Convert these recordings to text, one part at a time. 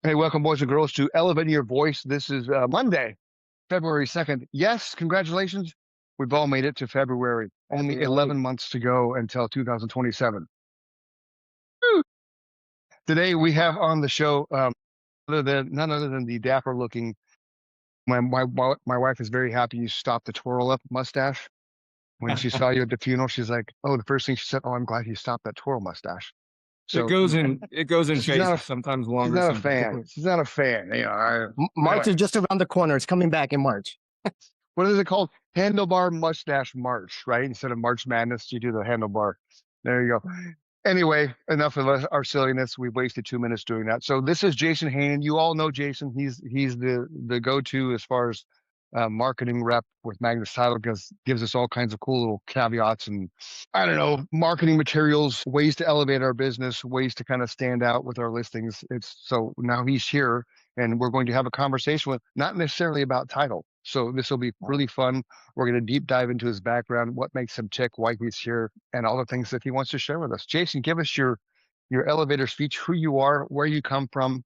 Hey, welcome, boys and girls, to Elevating Your Voice. This is Monday, February 2nd. Yes, congratulations. We've all made it to February. Only 11 months to go until 2027. Woo! Today we have on the show none other than the dapper looking. My wife is very happy you stopped the twirl up mustache. When she saw you at the funeral, she's like, "Oh, the first thing she said, oh, I'm glad you stopped that twirl mustache." It So goes in she's not phases, a sometimes she's longer. not a sometimes fan. shorter. She's not a fan. March Anyway. is just around the corner. It's coming back in March. What is it called? Handlebar mustache march, right? Instead of March Madness, you do the handlebar. There you go. Anyway, enough of our silliness. We wasted 2 minutes doing that. So this is Jason Heynen. You all know Jason. He's the go-to as far as marketing rep with Magnus Title, because gives us all kinds of cool little caveats and I don't know, marketing materials, ways to elevate our business, ways to kind of stand out with our listings. It's so now he's here and we're going to have a conversation with not necessarily about title. So this will be really fun. We're going to deep dive into his background, what makes him tick, why he's here, and all the things that he wants to share with us. Jason, give us your elevator speech, who you are, where you come from,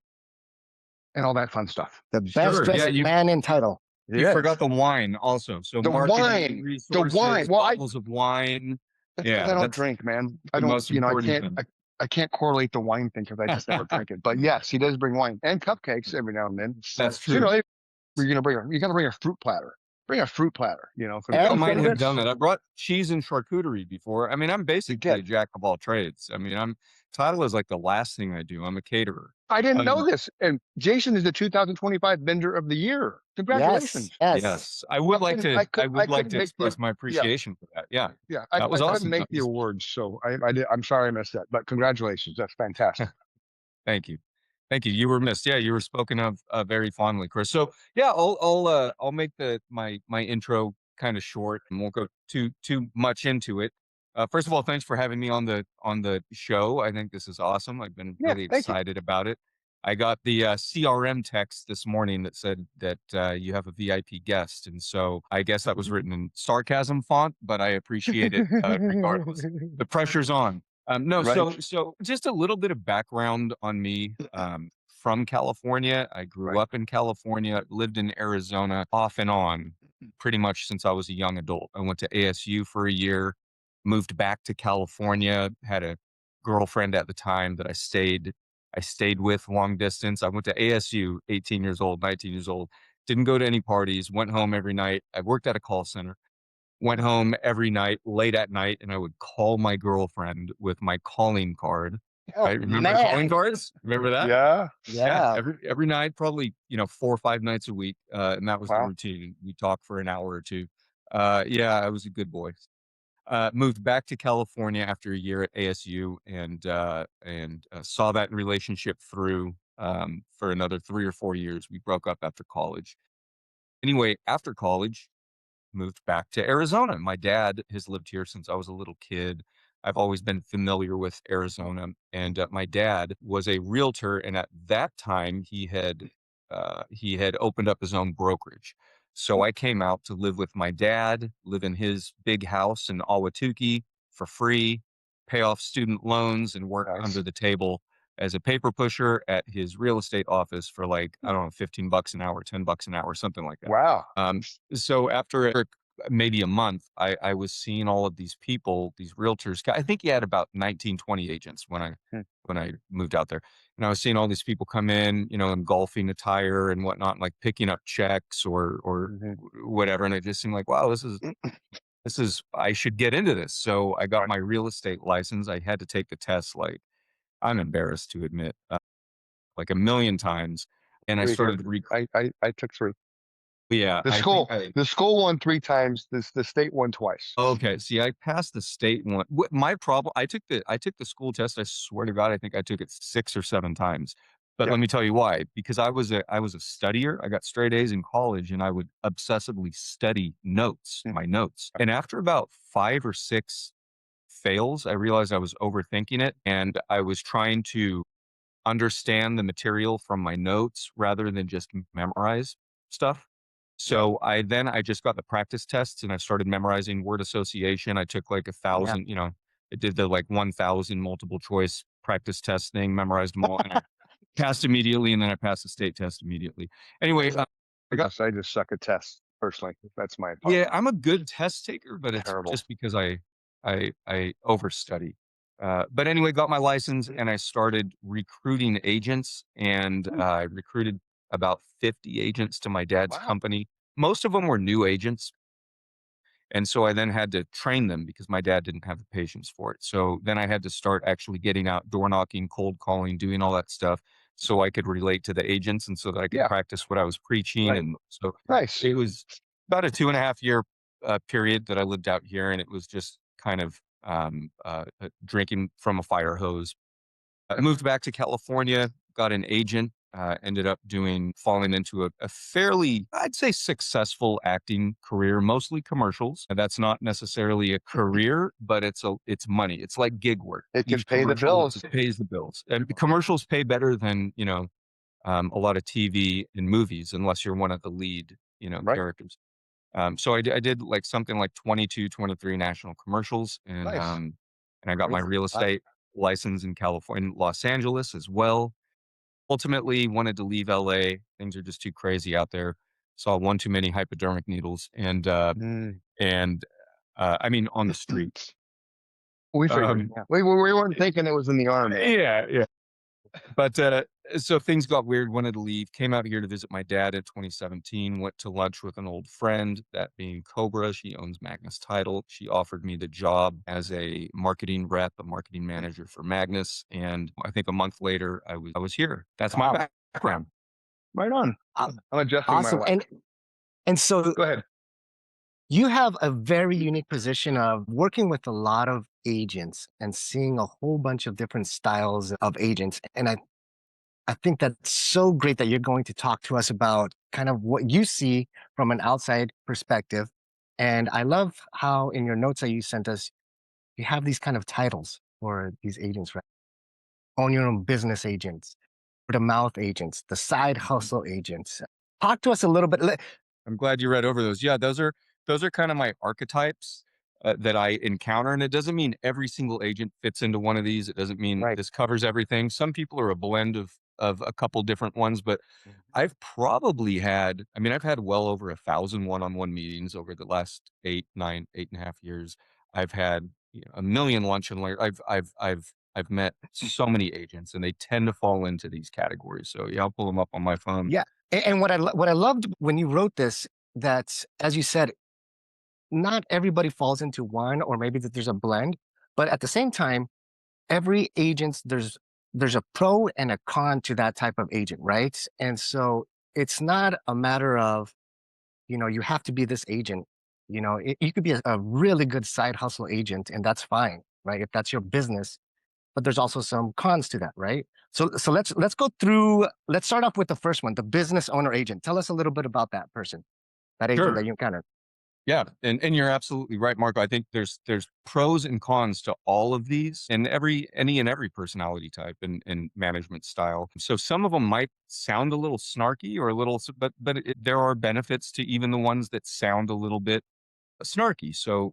and all that fun stuff. The best dressed man in title. You forgot the wine also. So the wine, resources, the wine. Well, bottles of wine. Yeah, I don't drink, man. I don't. I can't correlate the wine thing because I just never drink it. But yes, he does bring wine and cupcakes every now and then. That's true. So, you got to bring a fruit platter. Bring a fruit platter. For I might have done that. I brought cheese and charcuterie before. I mean, I'm basically a jack of all trades. I mean, title is like the last thing I do. I'm a caterer. I didn't know this. And Jason is the 2025 Vendor of the Year. Congratulations. Yes. I would like to express my appreciation for that. Yeah. Yeah. I couldn't make the awards, so I'm sorry I missed that. But congratulations. That's fantastic. Thank you. You were missed. Yeah, you were spoken of very fondly, Chris. So yeah, I'll make my intro kind of short and won't go too much into it. First of all, thanks for having me on the show. I think this is awesome. I've been really excited about it. I got the CRM text this morning that said that you have a VIP guest, and so I guess that was written in sarcasm font, but I appreciate it regardless. The pressure's on. So just a little bit of background on me. From California. I grew up in California, lived in Arizona off and on pretty much since I was a young adult. I went to ASU for a year, moved back to California, had a girlfriend at the time that I stayed with long distance. I went to ASU, 18 years old, 19 years old, didn't go to any parties, went home every night. I worked at a call center. Went home every night, late at night, and I would call my girlfriend with my calling card. Right? Remember calling cards? Remember that? Yeah. Every night, probably 4 or 5 nights a week, and that was the routine. We talked for an hour or two. I was a good boy. Moved back to California after a year at ASU, and saw that relationship through for another 3 or 4 years. We broke up after college. Anyway, after college, moved back to Arizona. My dad has lived here since I was a little kid. I've always been familiar with Arizona, and my dad was a realtor, and at that time he had opened up his own brokerage. So I came out to live with my dad, live in his big house in Ahwatukee for free, pay off student loans, and work under the table as a paper pusher at his real estate office for like, I don't know, $15 an hour, $10 an hour, something like that. Wow. So after maybe a month, I was seeing all of these people, these realtors. I think he had about 19, 20 agents when I moved out there. And I was seeing all these people come in, in golfing attire and whatnot, like picking up checks or whatever. And it just seemed like, wow, this is, I should get into this. So I got my real estate license. I had to take the test, like, I'm embarrassed to admit, like a million times. And I started. I took 3. Yeah. The school won 3 times. The state won twice. Okay. See, I passed the state one. My problem, I took the school test. I swear to God, I think I took it 6 or 7 times. But let me tell you why. Because I was a studier. I got straight A's in college, and I would obsessively study my notes. And after about 5 or 6 fails, I realized I was overthinking it, and I was trying to understand the material from my notes rather than just memorize stuff. So I just got the practice tests, and I started memorizing word association. I took like 1,000, I did the like 1,000 multiple choice practice test thing, memorized them all. And passed immediately, and then I passed the state test immediately. Anyway, I just suck at tests personally. That's my yeah, problem. I'm a good test taker, but it's Terrible. just because I overstudy. But anyway, got my license and I started recruiting agents, and I recruited about 50 agents to my dad's Wow. company. Most of them were new agents. And so I then had to train them because my dad didn't have the patience for it. So then I had to start actually getting out, door knocking, cold calling, doing all that stuff so I could relate to the agents and so that I could practice what I was preaching. Right. And so Nice. it was about a 2.5 year period that I lived out here. And it was just kind of drinking from a fire hose. I moved back to California, got an agent, ended up falling into a fairly, I'd say, successful acting career, mostly commercials. And that's not necessarily a career, but it's money. It's like gig work. It can Each pay the commercial bills. pays the bills. And commercials pay better than, a lot of TV and movies, unless you're one of the lead, Right. characters. So I did like something like 22, 23 national commercials, and Nice. and I got my real estate license in California, Los Angeles as well. Ultimately, wanted to leave LA. Things are just too crazy out there. Saw one too many hypodermic needles, and I mean on the street. We figured. We weren't thinking it was in the army. Yeah. But so things got weird, wanted to leave, came out here to visit my dad in 2017, went to lunch with an old friend, that being Cobra. She owns Magnus Title. She offered me the job as a marketing rep, a marketing manager for Magnus. And I think a month later, I was here. That's my background. Right on. I'm adjusting Awesome. my life. And so Go ahead. you have a very unique position of working with a lot of agents and seeing a whole bunch of different styles of agents. And I think that's so great that you're going to talk to us about kind of what you see from an outside perspective. And I love how in your notes that you sent us, you have these kind of titles for these agents, right? Own your own business agents, word of mouth agents, the side hustle agents. Talk to us a little bit. I'm glad you read over those. Yeah, those are kind of my archetypes that I encounter. And it doesn't mean every single agent fits into one of these. It doesn't mean this covers everything. Some people are a blend of a couple different ones, but I've probably had, I've had well over 1,000 one-on-one meetings over the last 8.5 years. I've had a million lunch and learn. I've met so many agents, and they tend to fall into these categories. So yeah, I'll pull them up on my phone. Yeah. And what I loved when you wrote this, that, as you said, not everybody falls into one, or maybe that there's a blend, but at the same time, every agent, there's a pro and a con to that type of agent, right? And so it's not a matter of, you have to be this agent. You could be a really good side hustle agent, and that's fine, right? If that's your business. But there's also some cons to that, right? So let's go through. Let's start off with the first one, the business owner agent. Tell us a little bit about that person, that agent that you encountered. Yeah, and you're absolutely right, Marco. I think there's pros and cons to all of these, and any and every personality type and management style. So some of them might sound a little snarky or a little, but there are benefits to even the ones that sound a little bit snarky. So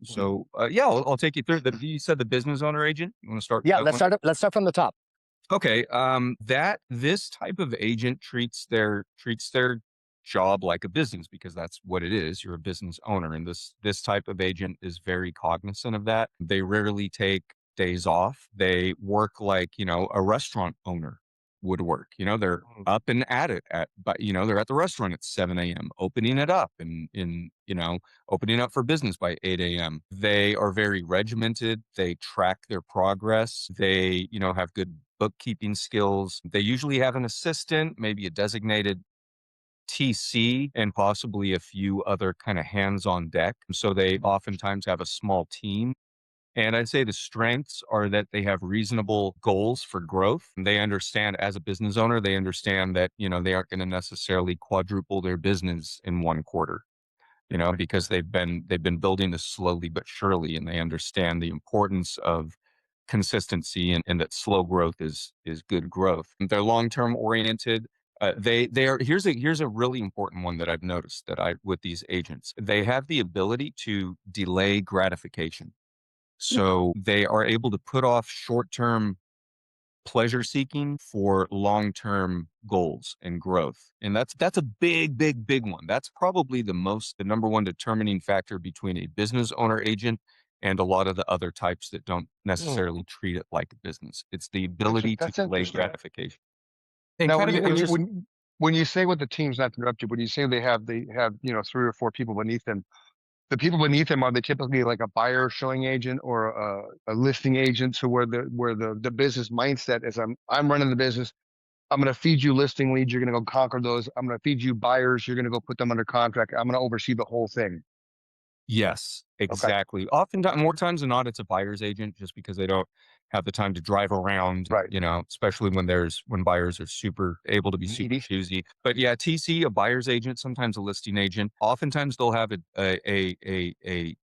yeah, I'll take you through. You said the business owner agent. You want to start? Yeah, let's start from the top. Okay. This type of agent treats their job like a business, because that's what it is. You're a business owner, and this type of agent is very cognizant of that. They rarely take days off. They work like, a restaurant owner would work. They're up and at it but they're at the restaurant at 7 a.m. opening it up and opening up for business by 8 a.m. They are very regimented. They track their progress. They, have good bookkeeping skills. They usually have an assistant, maybe a designated TC, and possibly a few other kind of hands on deck. So they oftentimes have a small team. And I'd say the strengths are that they have reasonable goals for growth. They understand, as a business owner, they understand that, they aren't going to necessarily quadruple their business in one quarter, because they've been building this slowly but surely, and they understand the importance of consistency, and that slow growth is good growth. They're long-term oriented. They are, here's a really important one that I've noticed with these agents. They have the ability to delay gratification. So they are able to put off short-term pleasure seeking for long-term goals and growth. And that's a big one. That's probably the number one determining factor between a business owner agent and a lot of the other types that don't necessarily treat it like a business. It's the ability to That's delay interesting. gratification. And Now, kind of when you say with the teams, not to interrupt you, when you say they have 3 or 4 people beneath them, the people beneath them, are they typically like a buyer showing agent or a listing agent? So where the business mindset is, I'm running the business. I'm going to feed you listing leads. You're going to go conquer those. I'm going to feed you buyers. You're going to go put them under contract. I'm going to oversee the whole thing. Yes, Okay. exactly. Oftentimes, more times than not, it's a buyer's agent just because they don't have the time to drive around, Right. especially when buyers are super able to be super Needy. choosy. But yeah, TC, a buyer's agent, sometimes a listing agent. Oftentimes they'll have a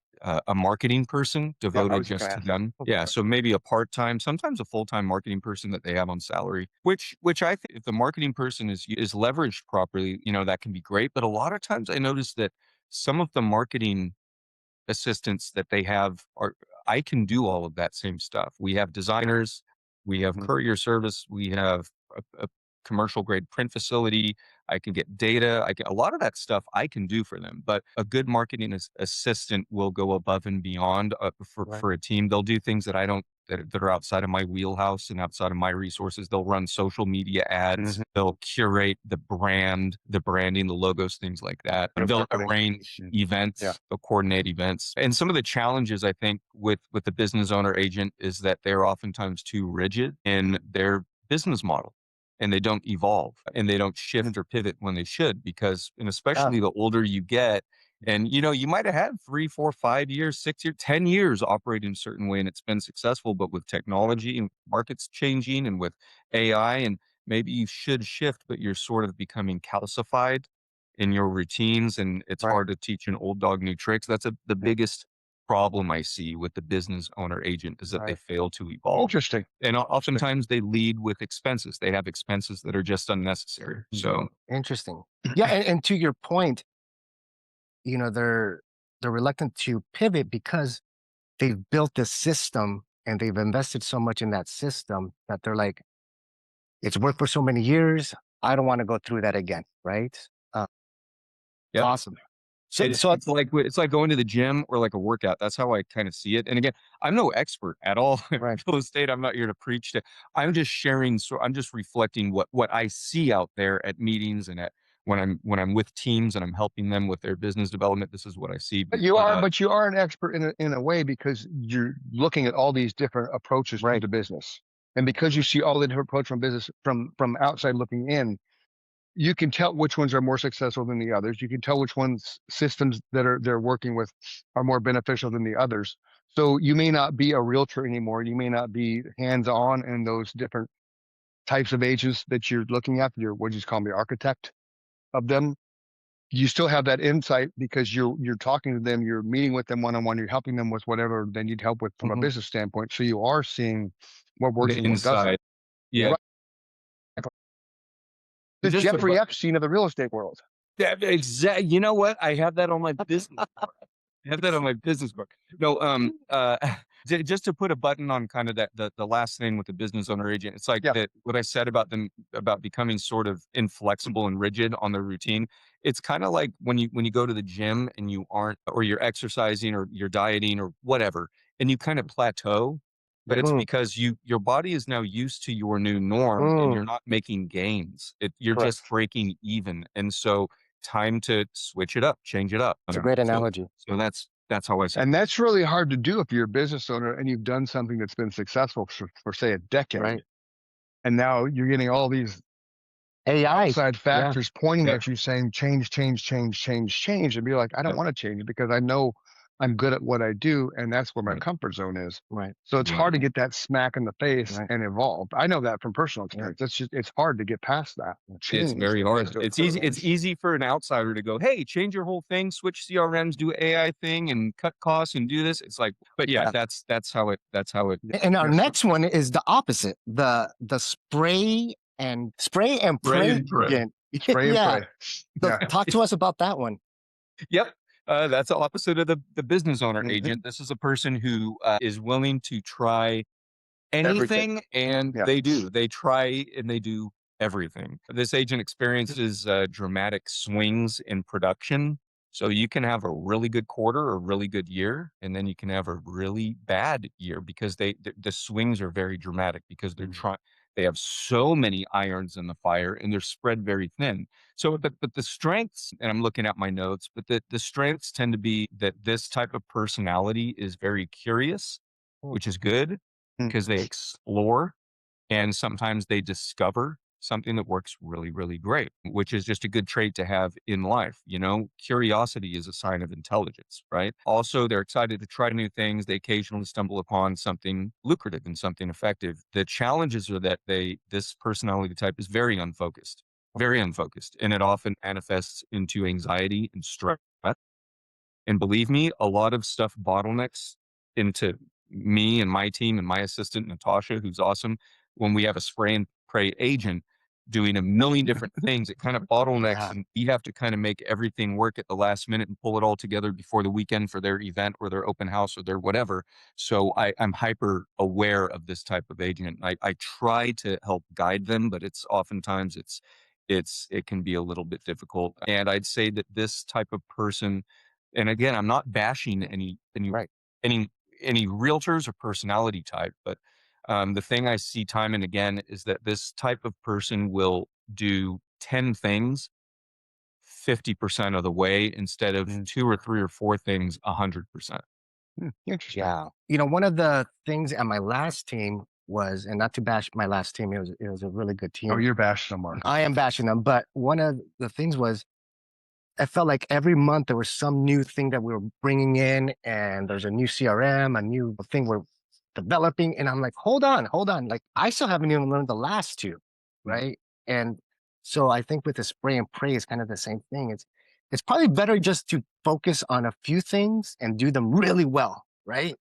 marketing person I devoted was just just going to to ask. them. Yeah, so maybe a part-time, sometimes a full-time marketing person that they have on salary, which I think if the marketing person is leveraged properly, that can be great. But a lot of times I notice that some of the marketing assistants that they have I can do all of that same stuff. We have designers, we have courier service, we have a commercial grade print facility. I can get data. A lot of that stuff I can do for them, but a good marketing assistant will go above and beyond for a team. They'll do things that I don't, that are outside of my wheelhouse and outside of my resources. They'll run social media ads. They'll curate the branding, the logos, things like that. They'll arrange events. Yeah. They'll coordinate events. And some of the challenges I think with the business owner agent is that they're oftentimes too rigid in their business model, and they don't evolve and they don't shift or pivot when they should, because, and especially the older you get, and you might have had 3, 4, 5 years, 6 years, 10 years operating a certain way and it's been successful, but with technology and markets changing and with AI, and maybe you should shift, but you're sort of becoming calcified in your routines, and it's hard to teach an old dog new tricks. That's the biggest problem I see with the business owner agent, is that they fail to evolve. Interesting. And oftentimes they lead with expenses. They have expenses that are just unnecessary. So Interesting. Yeah, and to your point, they're reluctant to pivot because they've built this system and they've invested so much in that system that they're like, it's worked for so many years. I don't want to go through that again, right? Yep. Awesome. So it's like going to the gym or like a workout. That's how I kind of see it. And again, I'm no expert at all in real estate. I'm not here to preach to. I'm just sharing. So I'm just reflecting what I see out there at meetings and at when I'm with teams and I'm helping them with their business development. This is what I see. But you are an expert in a way, because you're looking at all these different approaches to the business, and because you see all the different approaches from business from outside looking in, you can tell which ones are more successful than the others. You can tell which ones systems that they're working with are more beneficial than the others. So you may not be a realtor anymore. You may not be hands-on in those different types of agents that you're looking at. What you call the architect of them. You still have that insight because you're talking to them, you're meeting with them one-on-one, you're helping them with whatever they need help with from a business standpoint. So you are seeing what works the and what doesn't. inside. Yeah. The Jeffrey Epstein of the real estate world. Yeah, exactly. You know what? I have that on my business. I have that on my business book. No, just to put a button on kind of that, the last thing with the business owner agent, it's like that, what I said about them, about becoming sort of inflexible and rigid on their routine. It's kind of like when you go to the gym and you aren't, or you're exercising or you're dieting or whatever, and you kind of plateau, but it's because your body is now used to your new norm and you're not making gains. You're just breaking even. And so time to switch it up, change it up. It's a great analogy. So that's how I see it. And that's really hard to do if you're a business owner and you've done something that's been successful for say a decade. Right. And now you're getting all these AI outside factors pointing at you saying change, and be like, I don't want to change it because I know I'm good at what I do, and that's where my comfort zone is. Right. So it's hard to get that smack in the face and evolve. I know that from personal experience. It's hard to get past that. It's very hard. It's easy for an outsider to go, hey, change your whole thing, switch CRMs, do AI thing, and cut costs and do this. It's like, but that's how it. And our next one is the opposite. The spray and pray agent. Spray and pray. So talk to us about that one. Yep. That's the opposite of the business owner agent. This is a person who is willing to try anything, and Yeah. they do. They try and they do everything. This agent experiences dramatic swings in production. So you can have a really good quarter or really good year, and then you can have a really bad year because the swings are very dramatic because they're trying. They have so many irons in the fire and they're spread very thin. So, but the strengths, and I'm looking at my notes, but the strengths tend to be that this type of personality is very curious, which is good Mm. because they explore and sometimes they discover something that works really, really great, which is just a good trait to have in life. You know, curiosity is a sign of intelligence, right? Also, they're excited to try new things. They occasionally stumble upon something lucrative and something effective. The challenges are that this personality type is very unfocused, and it often manifests into anxiety and stress. And believe me, a lot of stuff bottlenecks into me and my team and my assistant, Natasha, who's awesome. When we have a spray and pray agent doing a million different things, it kind of bottlenecks Yeah. and you have to kind of make everything work at the last minute and pull it all together before the weekend for their event or their open house or their whatever. So I'm hyper aware of this type of agent. I try to help guide them, but it's oftentimes it can be a little bit difficult. And I'd say that this type of person, and again, I'm not bashing Right. any realtors or personality type, but the thing I see time and again is that this type of person will do 10 things 50% of the way instead of 2 or 3 or 4 things 100%. Interesting. Yeah. You know, one of the things at my last team was, and not to bash my last team, it was a really good team. Oh, you're bashing them, Mark. I am bashing them, but one of the things was I felt like every month there was some new thing that we were bringing in, and there's a new CRM, a new thing we're developing. And I'm like, hold on. Like, I still haven't even learned the last two. Right. And so I think with the spray and pray, it's kind of the same thing. It's probably better just to focus on a few things and do them really well. Right.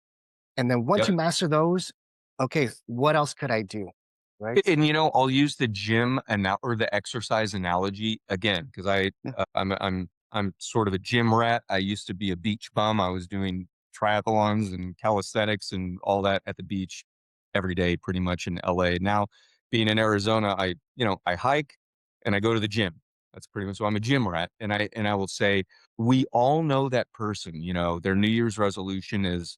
And then once Yep. you master those, okay, what else could I do? Right. And you know, I'll use the gym or the exercise analogy again because I'm sort of a gym rat. I used to be a beach bum. I was doing triathlons and calisthenics and all that at the beach every day, pretty much in LA. Now, being in Arizona, I hike and I go to the gym. That's pretty much so I'm a gym rat. And I will say we all know that person. You know, their New Year's resolution is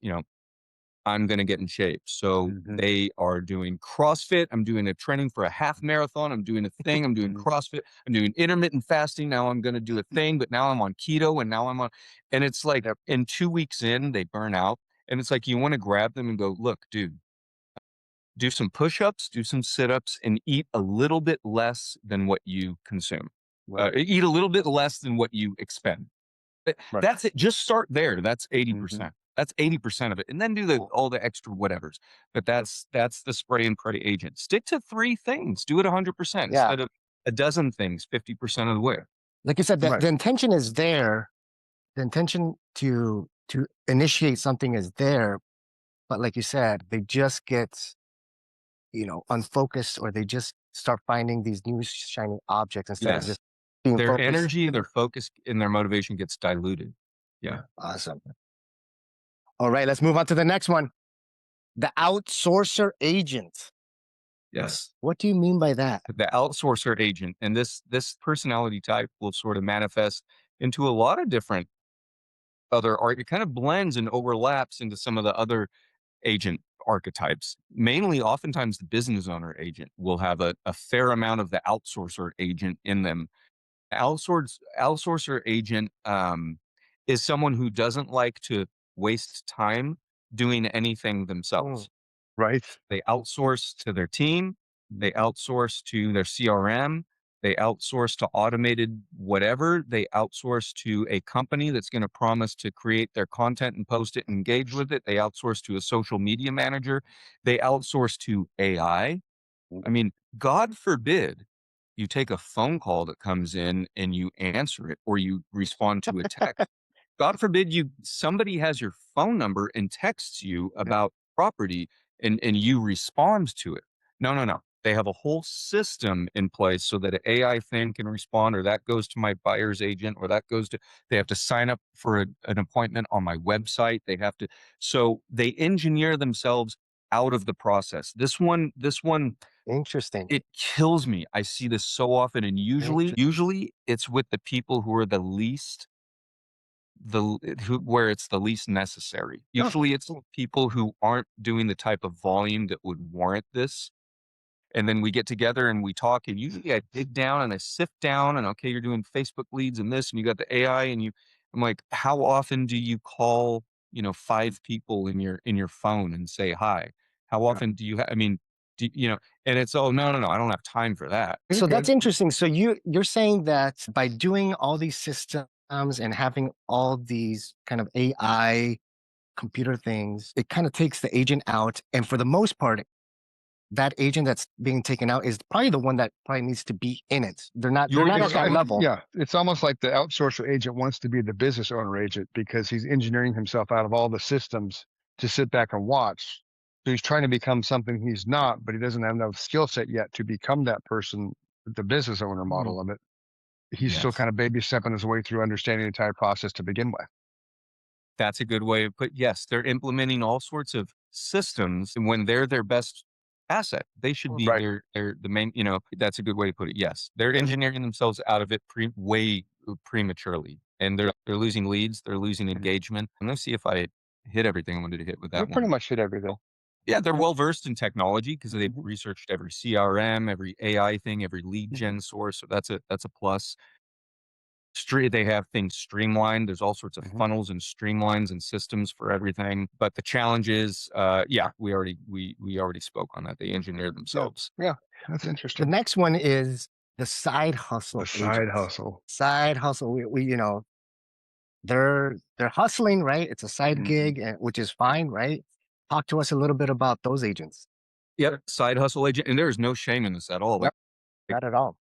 I'm going to get in shape. So they are doing CrossFit. I'm doing a training for a half marathon. I'm doing a thing. I'm doing CrossFit. I'm doing intermittent fasting. Now I'm going to do a thing, but now I'm on keto and now and it's like in 2 weeks in, they burn out. And it's like, you want to grab them and go, look, dude, do some push-ups, do some sit-ups and eat a little bit less than what you consume. Eat a little bit less than what you expend. That's it. Just start there. That's 80%. That's 80% of it. And then do all the extra whatevers. But that's the spray and pray agent. Stick to 3 things. Do it 100% instead of a dozen things 50% of the way. Like you said, the intention is there. The intention to initiate something is there. But like you said, they just get, unfocused, or they just start finding these new shiny objects instead of just being Their focused. energy, their focus, and their motivation gets diluted. Yeah. Awesome. All right, let's move on to the next one. The outsourcer agent. Yes. What do you mean by that? The outsourcer agent. And this personality type will sort of manifest into a lot of different other art. It kind of blends and overlaps into some of the other agent archetypes. Mainly, oftentimes, the business owner agent will have a fair amount of the outsourcer agent in them. Outsourcer agent is someone who doesn't like to waste time doing anything themselves. Right. They outsource to their team. They outsource to their CRM. They outsource to automated whatever. They outsource to a company that's going to promise to create their content and post it and engage with it. They outsource to a social media manager. They outsource to AI. I mean, God forbid you take a phone call that comes in and you answer it or you respond to a text. God forbid somebody has your phone number and texts you about property and you respond to it. No. They have a whole system in place so that an AI thing can respond, or that goes to my buyer's agent, or they have to sign up for an appointment on my website. So they engineer themselves out of the process. This one, Interesting. it kills me. I see this so often, and usually it's with the people who are the least where it's the least necessary. Yeah. Usually it's people who aren't doing the type of volume that would warrant this. And then we get together and we talk, and usually I dig down and I sift down, and okay, you're doing Facebook leads and this, and you got the AI, and I'm like, how often do you call, 5 people in your phone and say hi? How often do you I mean, and it's, oh, no, no, no, I don't have time for that. So that's interesting. So you're saying that by doing all these systems and having all these kind of AI computer things, it kind of takes the agent out. And for the most part, that agent that's being taken out is probably the one that probably needs to be in it. They're not at that level. Yeah, it's almost like the outsourcer agent wants to be the business owner agent because he's engineering himself out of all the systems to sit back and watch. So he's trying to become something he's not, but he doesn't have enough skill set yet to become that person, the business owner model of it. He's still kind of baby stepping his way through understanding the entire process to begin with. That's a good way of yes, they're implementing all sorts of systems, and when they're their best asset, they should be their the main, that's a good way to put it. Yes, they're engineering themselves out of it way prematurely, and they're losing leads, they're losing engagement. And let's see if I hit everything I wanted to hit with that We one. pretty much hit everything. Yeah, they're well versed in technology because they've researched every CRM, every AI thing, every lead gen source. So that's a plus. They have things streamlined. There's all sorts of funnels and streamlines and systems for everything. But the challenge is, we already spoke on that. They engineer themselves. Yeah, that's The interesting. next one is the side hustle. The side agents. hustle. Side hustle. We they're hustling, right? It's a side gig, which is fine, right? Talk to us a little bit about those agents. Yep, side hustle agent, and there is no shame in this at all. Yep. Not at all.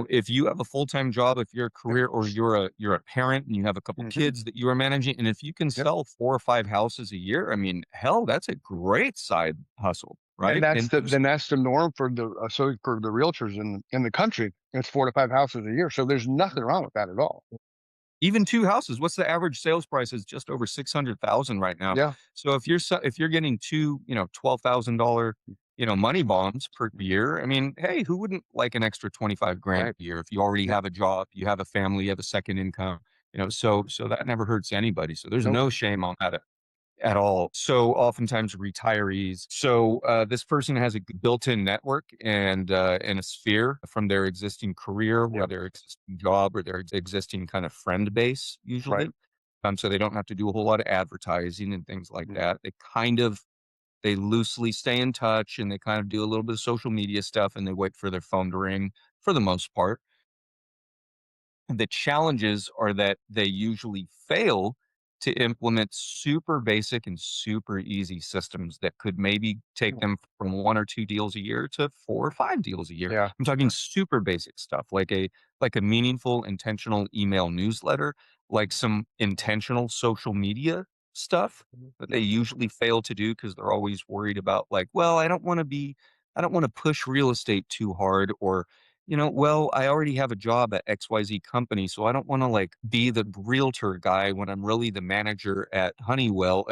If you have a full-time job, if you're a career, or you're a parent and you have a couple kids that you are managing, and if you can sell 4 or 5 houses a year, I mean, hell, that's a great side hustle, right? And that's the norm for the realtors in the country. It's 4 to 5 houses a year. So there's nothing wrong with that at all. Even 2 houses. What's the average sales price? Is just over 600,000 right now. Yeah. So if you're getting 2, $12,000, money bombs per year, I mean, hey, who wouldn't like an extra 25 grand a year if you already have a job, you have a family, you have a second income, so that never hurts anybody. So there's no shame on that at all. So oftentimes retirees. So this person has a built-in network and a sphere from their existing career, or their existing job, or their existing kind of friend base, usually. So they don't have to do a whole lot of advertising and things like that. They loosely stay in touch, and they kind of do a little bit of social media stuff, and they wait for their phone to ring for the most part. The challenges are that they usually fail to implement super basic and super easy systems that could maybe take them from 1 or 2 deals a year to 4 or 5 deals a year. Yeah. I'm talking super basic stuff like a meaningful, intentional email newsletter, like some intentional social media stuff that they usually fail to do because they're always worried about, like, well, I don't want to push real estate too hard, or well, I already have a job at XYZ company, so I don't want to like be the realtor guy when I'm really the manager at Honeywell,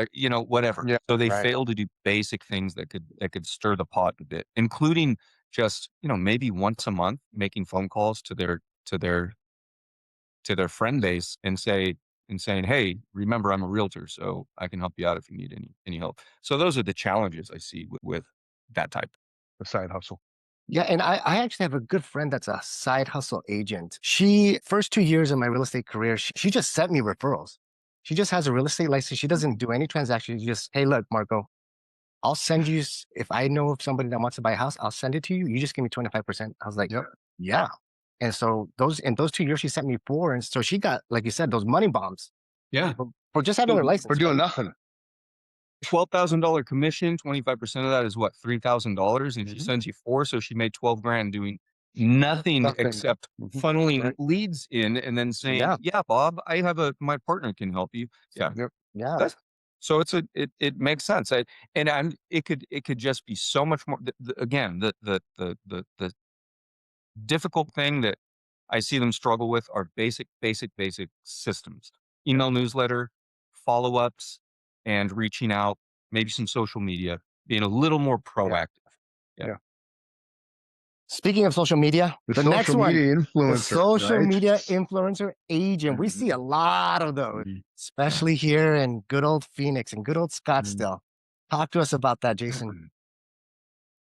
whatever. Yeah, So they fail to do basic things that could stir the pot a bit, including just, maybe once a month making phone calls to their friend base and saying, hey, remember, I'm a realtor, so I can help you out if you need any help. So those are the challenges I see with that type. the side hustle. Yeah, and I actually have a good friend that's a side hustle agent. She, first 2 years of my real estate career, she just sent me referrals. She just has a real estate license. She doesn't do any transactions. She just, hey, look, Marco, I'll send you, if I know of somebody that wants to buy a house, I'll send it to you. You just give me 25%. I was like, yeah. And so in those 2 years, she sent me 4. And so she got, like you said, those money bombs. Yeah. For just having her license. For doing nothing. $12,000 commission, 25% of that is what, $3,000, and she sends you 4, so she made 12 grand doing nothing except funneling leads in and then saying, yeah, Bob, I have my partner can help you. Yeah. Yeah. So it makes sense. It could just be so much more. Again, the difficult thing that I see them struggle with are basic systems: email newsletter, follow-ups, and reaching out, maybe some social media. being a little more proactive. Yeah. Speaking of social media, The the next social one, media the influencer, social right? media influencer agent. We see a lot of those, Mhm. especially here in good old Phoenix and good old Mm-hmm. Scottsdale. Talk to us about that, Jason.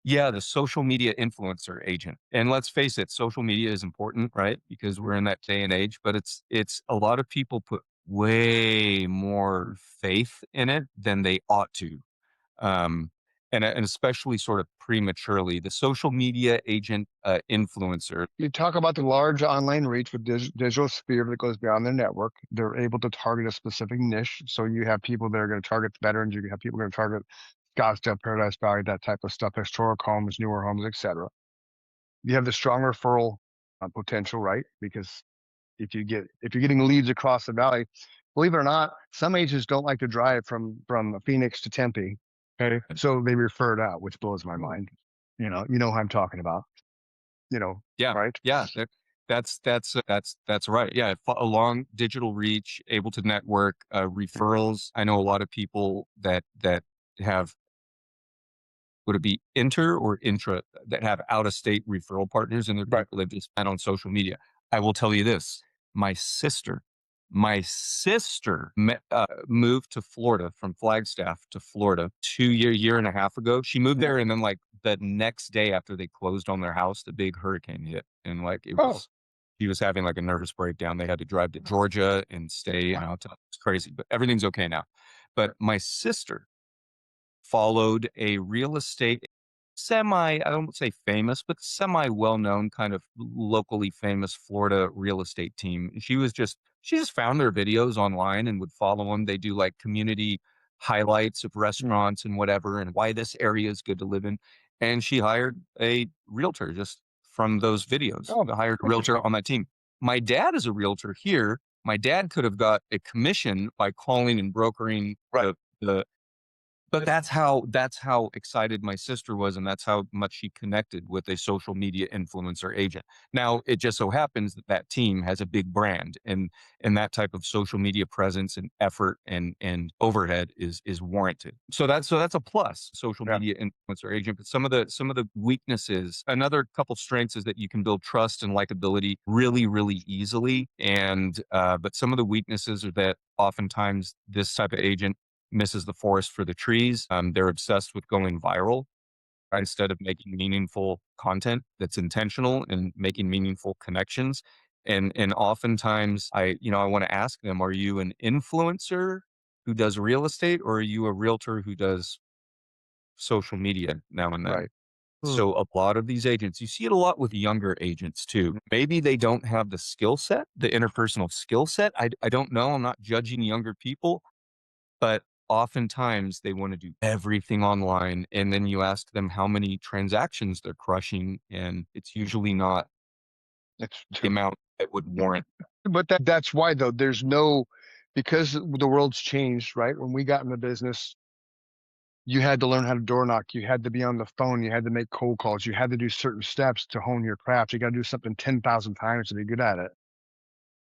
Yeah, the social media influencer agent. And let's face it, social media is important, right? Because we're in that day and age, but it's a lot of people put way more faith in it than they ought to. Um, and especially sort of prematurely, the social media agent influencer. You talk about the large online reach with digital sphere that goes beyond their network. They're able to target a specific niche. So you have people that are going to target veterans. You have people going to target Scottsdale, Paradise Valley, that type of stuff, historic homes, newer homes, etc. You have the strong referral potential, right? Because if you're getting leads across the valley, believe it or not, some agents don't like to drive from Phoenix to Tempe. Okay, so they refer it out, which blows my mind. You know who I'm talking about. Yeah, Right? yeah, that's right. Yeah, a long digital reach, able to network, referrals. I know a lot of people that have, would it be inter or intra, that have out of state referral partners, and they're Right. people they've just met on social media. I will tell you this: my sister moved to Florida from Flagstaff to Florida year and a half ago. She moved there, and then like the next day after they closed on their house, the big hurricane hit, and like it Oh, was. She was having like a nervous breakdown. They had to drive to Georgia and stay in a hotel. It's crazy, but everything's okay now. But my sister followed a real estate I don't say famous, but semi well-known, kind of locally famous Florida real estate team. She just found their videos online and would follow them. They do like community highlights of restaurants and whatever, and why this area is good to live in. And she hired a realtor just from those videos. oh, Hired a realtor on that team. My dad is a realtor here. My dad could have got a commission by calling and brokering the but that's how excited my sister was, and that's how much she connected with a social media influencer agent. Now, it just so happens that that team has a big brand, and that type of social media presence and effort and overhead is warranted. So that's a plus, social yeah. media influencer agent. But some of the weaknesses, another couple strengths is that you can build trust and likability really, really easily. And but some of the weaknesses are that oftentimes this type of agent misses the forest for the trees. They're obsessed with going viral instead of making meaningful content that's intentional and making meaningful connections. And oftentimes I want to ask them, are you an influencer who does real estate, or are you a realtor who does social media now and then? Right. So a lot of these agents, you see it a lot with younger agents too. Maybe they don't have the skill set, the interpersonal skill set. I don't know. I'm not judging younger people, but oftentimes they want to do everything online. And then you ask them how many transactions they're crushing, and it's usually not It's the true. amount that would warrant. But that's why though, because the world's changed, right? When we got in the business, you had to learn how to door knock. You had to be on the phone. You had to make cold calls. You had to do certain steps to hone your craft. You got to do something 10,000 times to be good at it.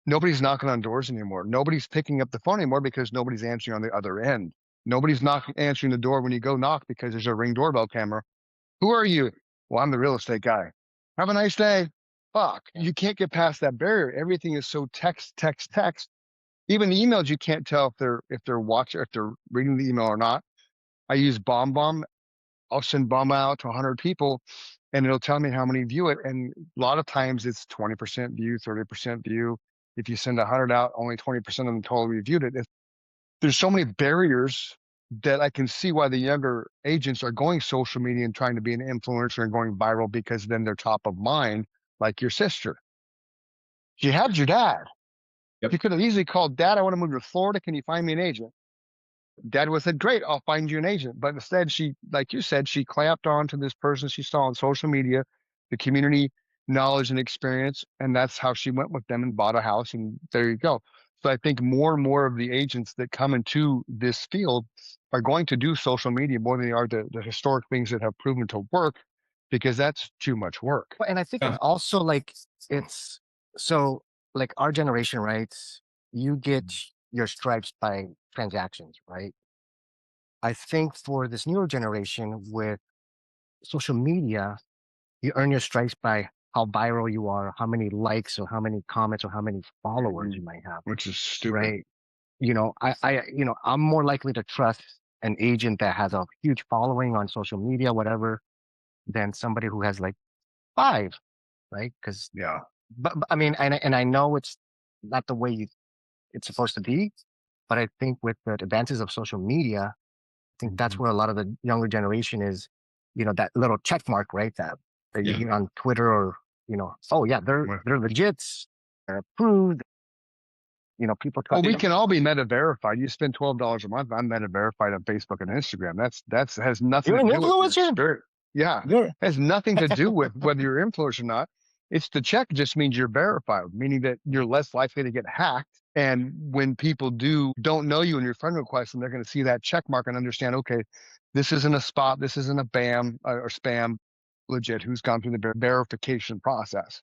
Nobody's knocking on doors anymore. Nobody's picking up the phone anymore because nobody's answering on the other end. Nobody's answering the door when you go knock because there's a Ring doorbell camera. Who are you? Well, I'm the real estate guy. Have a nice day. Fuck. You can't get past that barrier. Everything is so text, text, text. Even the emails, you can't tell if they're watching, if they're reading the email or not. I use BombBomb. I'll send Bomb out to 100 people, and it'll tell me how many view it. And a lot of times it's 20% view, 30% view. If you send 100 out, only 20% of them totally reviewed it. There's so many barriers that I can see why the younger agents are going social media and trying to be an influencer and going viral, because then they're top of mind, like your sister. She had your dad. Yep. You could have easily called, Dad, I want to move to Florida. Can you find me an agent? Dad would have said, great, I'll find you an agent. But instead, she, like you said, she clamped on to this person she saw on social media, the community knowledge and experience. And that's how she went with them and bought a house. And there you go. So I think more and more of the agents that come into this field are going to do social media more than they are the historic things that have proven to work, because that's too much work. Well, and I think Yeah. it's also like it's so like our generation, right? You get your stripes by transactions, right? I think for this newer generation with social media, you earn your stripes by how viral you are, how many likes or how many comments or how many followers you might have, Which is stupid. right? I'm more likely to trust an agent that has a huge following on social media, whatever, than somebody who has like 5, right? Because, Yeah. but I mean, and I know it's not the way it's supposed to be, but I think with the advances of social media, I think that's where a lot of the younger generation is, that little check mark, right? That you Yeah. hear on Twitter or, oh yeah, they're legit, they're approved. People try. Well, we can all be meta verified. You spend $12 a month. I'm meta verified on Facebook and Instagram. That's has nothing You're to an do with your influencer. spirit. Yeah, You're has nothing to do with whether you're influenced or not. It's the check just means you're verified, meaning that you're less likely to get hacked. And when people don't know you in your friend request, and they're going to see that check mark and understand, okay, this isn't a spot, this isn't a BAM or spam, legit. Who's gone through the verification process?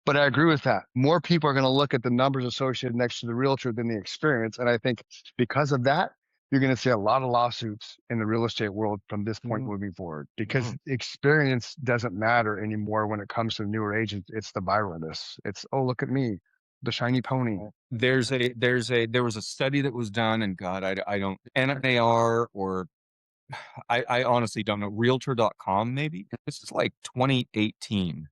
But I agree with that. More people are going to look at the numbers associated next to the realtor than the experience. And I think because of that, you're going to see a lot of lawsuits in the real estate world from this point moving forward because experience doesn't matter anymore when it comes to newer agents. It's the viralness. It's, oh, look at me, the shiny pony. There was a study that was done, and God, I don't, NAR or I honestly don't know, realtor.com maybe. This is like 2018.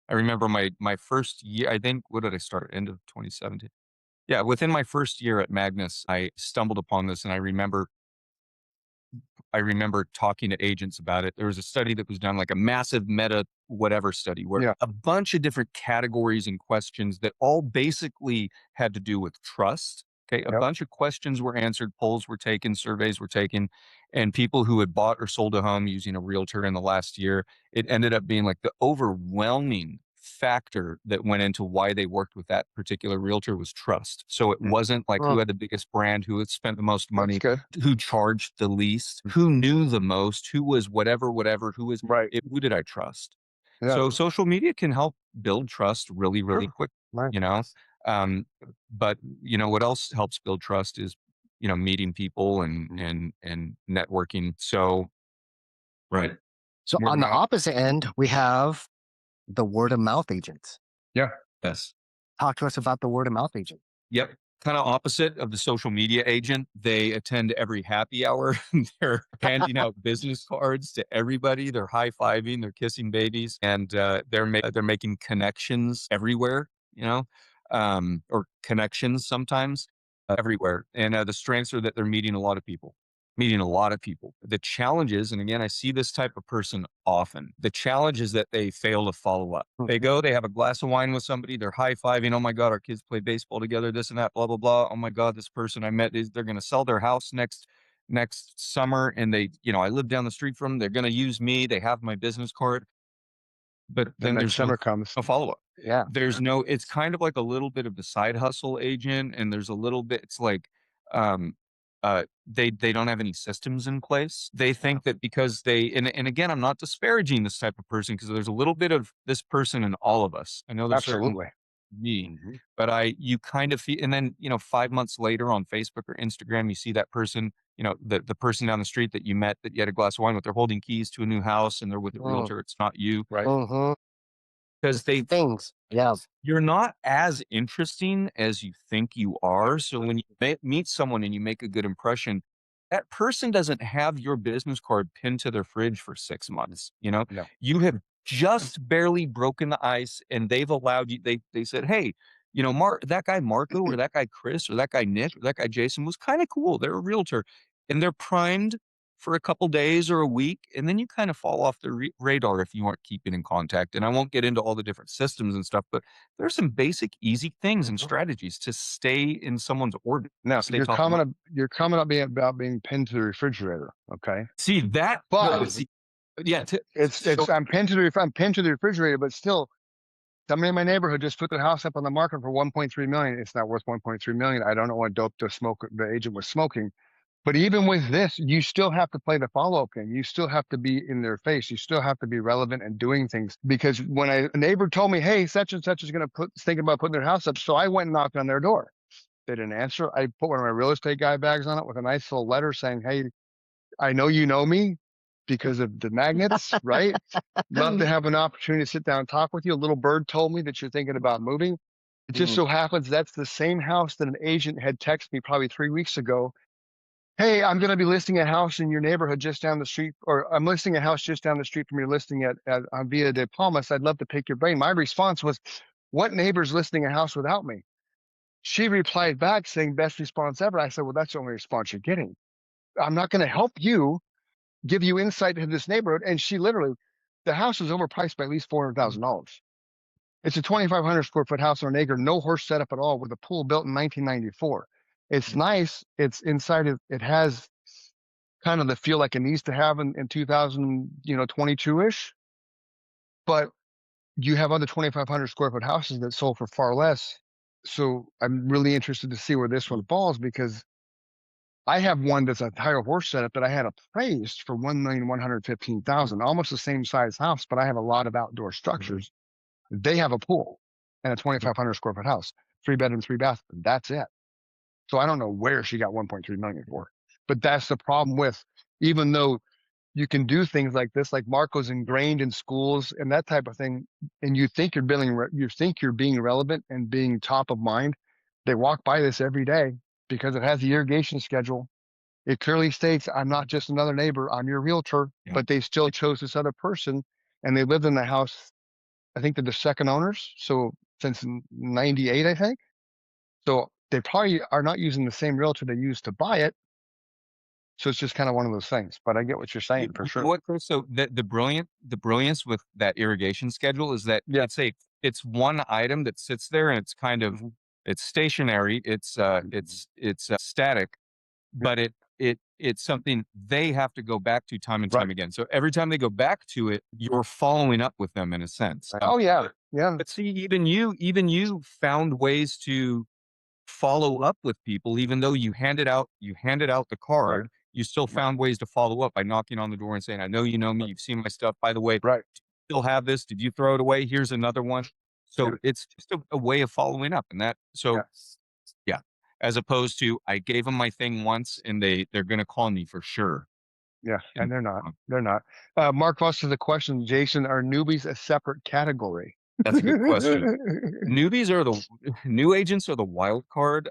I remember my first year, I think, what did I start? End of 2017. Yeah, within my first year at Magnus, I stumbled upon this, and I remember talking to agents about it. There was a study that was done, like a massive meta whatever study, where a bunch of different categories and questions that all basically had to do with trust. Okay, a bunch of questions were answered, polls were taken, surveys were taken, and people who had bought or sold a home using a realtor in the last year, it ended up being like the overwhelming factor that went into why they worked with that particular realtor was trust. So it wasn't like who had the biggest brand, who had spent the most money, who charged the least, who knew the most, who was whatever, who was who did I trust? So social media can help build trust really, really quick, but what else helps build trust is, meeting people and networking. So, So on the opposite end, we have the word of mouth agents. Yeah. Yes. Talk to us about the word of mouth agent. Yep. Kind of opposite of the social media agent. They attend every happy hour. They're handing out business cards to everybody. They're high-fiving, they're kissing babies, and they're making connections everywhere, or connections sometimes everywhere. And the strengths are that they're meeting a lot of people. The challenges, and again, I see this type of person often. The challenge is that they fail to follow up. They have a glass of wine with somebody, they're high-fiving. Oh my God, our kids play baseball together, this and that, blah, blah, blah. Oh my God, this person I met they're going to sell their house next summer. And I live down the street from them. They're going to use me. They have my business card. But then there's summer comes. a follow-up. Yeah. It's kind of like a little bit of the side hustle agent. And there's a little bit, it's like, they don't have any systems in place. They think that because and again, I'm not disparaging this type of person, because there's a little bit of this person in all of us. I know there's Absolutely me, but you kind of feel, and then 5 months later on Facebook or Instagram, you see that person, the person down the street that you met, that you had a glass of wine with, they're holding keys to a new house and they're with a realtor. It's not you, right? Because you're not as interesting as you think you are. So when you meet someone and you make a good impression, that person doesn't have your business card pinned to their fridge for 6 months. You have just barely broken the ice, and they've allowed you. They said, hey, that guy Marco, or that guy Chris, or that guy Nick, or that guy Jason was kind of cool. They're a realtor, and they're primed for a couple days or a week, and then you kind of fall off the radar if you aren't keeping in contact. And I won't get into all the different systems and stuff, but there's some basic, easy things and strategies to stay in someone's orbit. Now, you're coming about being pinned to the refrigerator. Okay. See that, but I'm pinned to the refrigerator, but still, somebody in my neighborhood just put their house up on the market for 1.3 million. It's not worth 1.3 million. I don't know what dope the agent was smoking. But even with this, you still have to play the follow-up game. You still have to be in their face. You still have to be relevant and doing things. Because when a neighbor told me, hey, such and such is thinking about putting their house up. So I went and knocked on their door. They didn't answer. I put one of my real estate guy bags on it with a nice little letter saying, hey, I know you know me because of the magnets, right? Love to have an opportunity to sit down and talk with you. A little bird told me that you're thinking about moving. It just so happens that's the same house that an agent had texted me probably 3 weeks ago. Hey, I'm going to be listing a house in your neighborhood just down the street, or I'm listing a house just down the street from your listing at on Via de Palmas. I'd love to pick your brain. My response was, what neighbor's listing a house without me? She replied back saying, best response ever. I said, well, that's the only response you're getting. I'm not going to help you, give you insight into this neighborhood. And she literally, the house is overpriced by at least $400,000. It's a 2,500 square foot house on an acre, no horse setup at all, with a pool built in 1994. It's nice. It's inside. It has kind of the feel like it needs to have in 2022-ish. But you have other 2,500 square foot houses that sold for far less. So I'm really interested to see where this one falls, because I have one that's a entire horse setup that I had appraised for $1,115,000, almost the same size house, but I have a lot of outdoor structures. They have a pool and a 2,500 square foot house, 3 bedroom, 3 bath. That's it. So I don't know where she got 1.3 million for, but that's the problem with, even though you can do things like this, like Marco's ingrained in schools and that type of thing, and you think you're being relevant and being top of mind. They walk by this every day because it has the irrigation schedule. It clearly states, I'm not just another neighbor, I'm your realtor, but they still chose this other person, and they lived in the house. I think they're the second owners. So since 98, I think. So they probably are not using the same realtor they used to buy it. So it's just kind of one of those things, but I get what you're saying for sure. What, Chris? So the brilliance with that irrigation schedule is that it's one item that sits there, and it's kind of it's stationary, it's static, but it's something they have to go back to time and time again. So every time they go back to it, you're following up with them in a sense. Oh yeah, yeah. But see, even you found ways to follow up with people, even though you handed out the card. You still found ways to follow up by knocking on the door and saying, I know you know me, you've seen my stuff. By the way, still have this. Did you throw it away? Here's another one. So it's just a way of following up. And that, so yeah, as opposed to, I gave them my thing once and they're going to call me for sure. Yeah. And they're not. Mark Voss has a question. Jason, are newbies a separate category? That's a good question. New agents are the wild card.